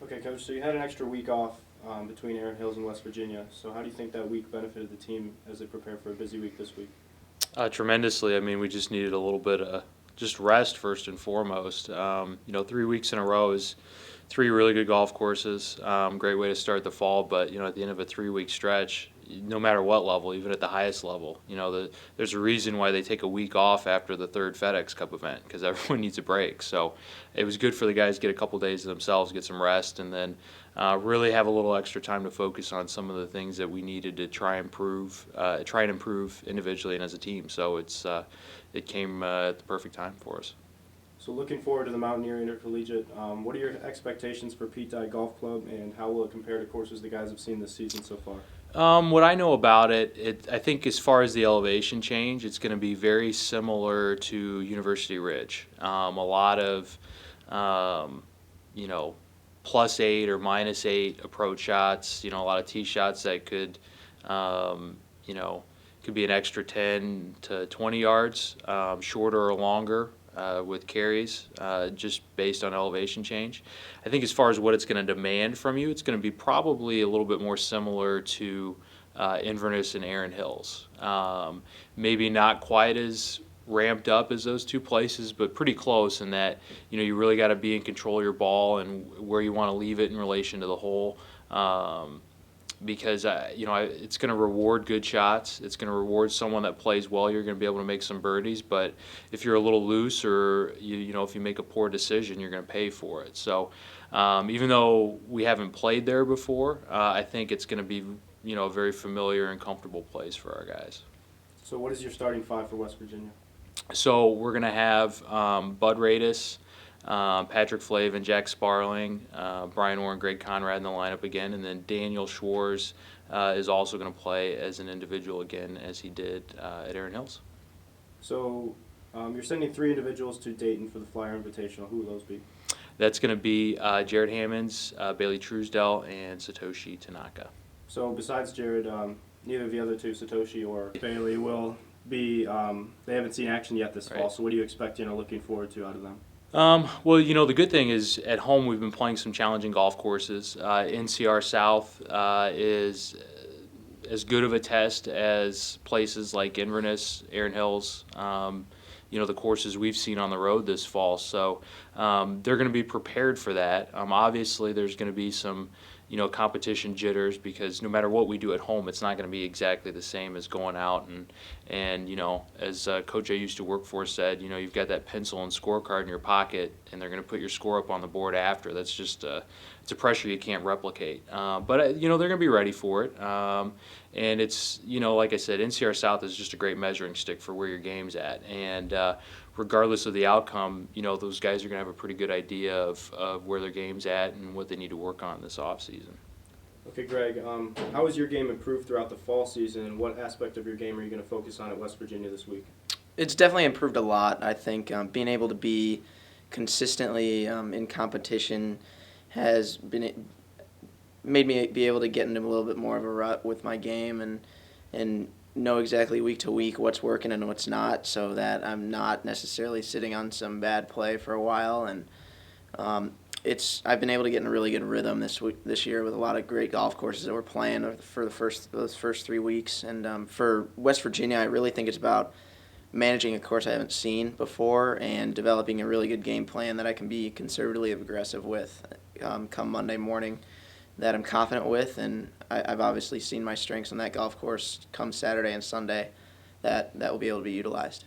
Okay, Coach, so you had an extra week off between Erin Hills and West Virginia. So how do you think that week benefited the team as they prepare for a busy week this week? Tremendously. I mean, we just needed a little bit of just rest first and foremost. 3 weeks in a row is three really good golf courses. Great way to start the fall, but at the end of a 3 week stretch, no matter what level, even at the highest level, there's a reason why they take a week off after the third FedEx Cup event because everyone needs a break. So it was good for the guys to get a couple days to themselves, get some rest, and then really have a little extra time to focus on some of the things that we needed to try and improve individually and as a team. So it came at the perfect time for us. So looking forward to the Mountaineer Intercollegiate, what are your expectations for Pete Dye Golf Club, and how will it compare to courses the guys have seen this season so far? What I know about I think as far as the elevation change, it's going to be very similar to University Ridge. A lot of, you know, +8 or -8 approach shots. A lot of tee shots that um, you know, could be an extra 10 to 20 yards, shorter or longer. With carries, just based on elevation change. I think as far as what it's going to demand from you, it's going to be probably a little bit more similar to Inverness and Erin Hills. Maybe not quite as ramped up as those two places, but pretty close in that you really got to be in control of your ball and where you want to leave it in relation to the hole. Because it's going to reward good shots. It's going to reward someone that plays well. You're going to be able to make some birdies. But if you're a little loose or if you make a poor decision, you're going to pay for it. So even though we haven't played there before, I think it's going to be a very familiar and comfortable place for our guys. So what is your starting five for West Virginia? So we're going to have Bud Radis, Patrick Flavin, Jack Sparling, Brian Orr, and Greg Conrad in the lineup again, and then Daniel Schwartz is also going to play as an individual again as he did at Erin Hills. So you're sending three individuals to Dayton for the Flyer Invitational. Who will those be? That's going to be Jared Hammonds, Bailey Truesdell, and Satoshi Tanaka. So besides Jared, neither of the other two, Satoshi or Bailey, will be. They haven't seen action yet this fall. So what do you expect? Looking forward to out of them? Well, the good thing is at home we've been playing some challenging golf courses. NCR South is as good of a test as places like Inverness, Erin Hills, the courses we've seen on the road this fall. So they're going to be prepared for that. Obviously, there's going to be some competition jitters because no matter what we do at home, it's not going to be exactly the same as going out and as Coach I used to work for said, you've got that pencil and scorecard in your pocket, and they're going to put your score up on the board after. That's just it's a pressure you can't replicate. But they're going to be ready for it. And it's like I said, NCR South is just a great measuring stick for where your game's at, and regardless of the outcome, those guys are going to have a pretty good idea of where their game's at and what they need to work on this offseason. Okay, Greg, how has your game improved throughout the fall season, and what aspect of your game are you going to focus on at West Virginia this week? It's definitely improved a lot. I think being able to be consistently in competition has made me be able to get into a little bit more of a rut with my game and know exactly week to week what's working and what's not, so that I'm not necessarily sitting on some bad play for a while. And I've been able to get in a really good rhythm this year with a lot of great golf courses that we're playing for those first 3 weeks. And for West Virginia, I really think it's about managing a course I haven't seen before and developing a really good game plan that I can be conservatively aggressive with come Monday morning, that I'm confident with, and I've obviously seen my strengths on that golf course come Saturday and Sunday that will be able to be utilized.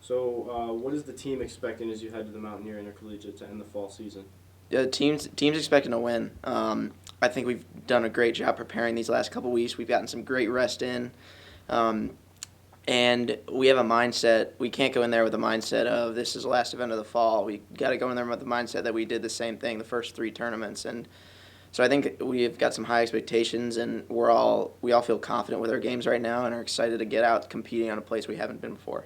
So what is the team expecting as you head to the Mountaineer Intercollegiate to end the fall season? The team's expecting to win. I think we've done a great job preparing these last couple weeks. We've gotten some great rest in. And we have a mindset. We can't go in there with a mindset of this is the last event of the fall. We got to go in there with the mindset that we did the same thing the first 3 tournaments. And so I think we've got some high expectations, and we all feel confident with our games right now and are excited to get out competing on a place we haven't been before.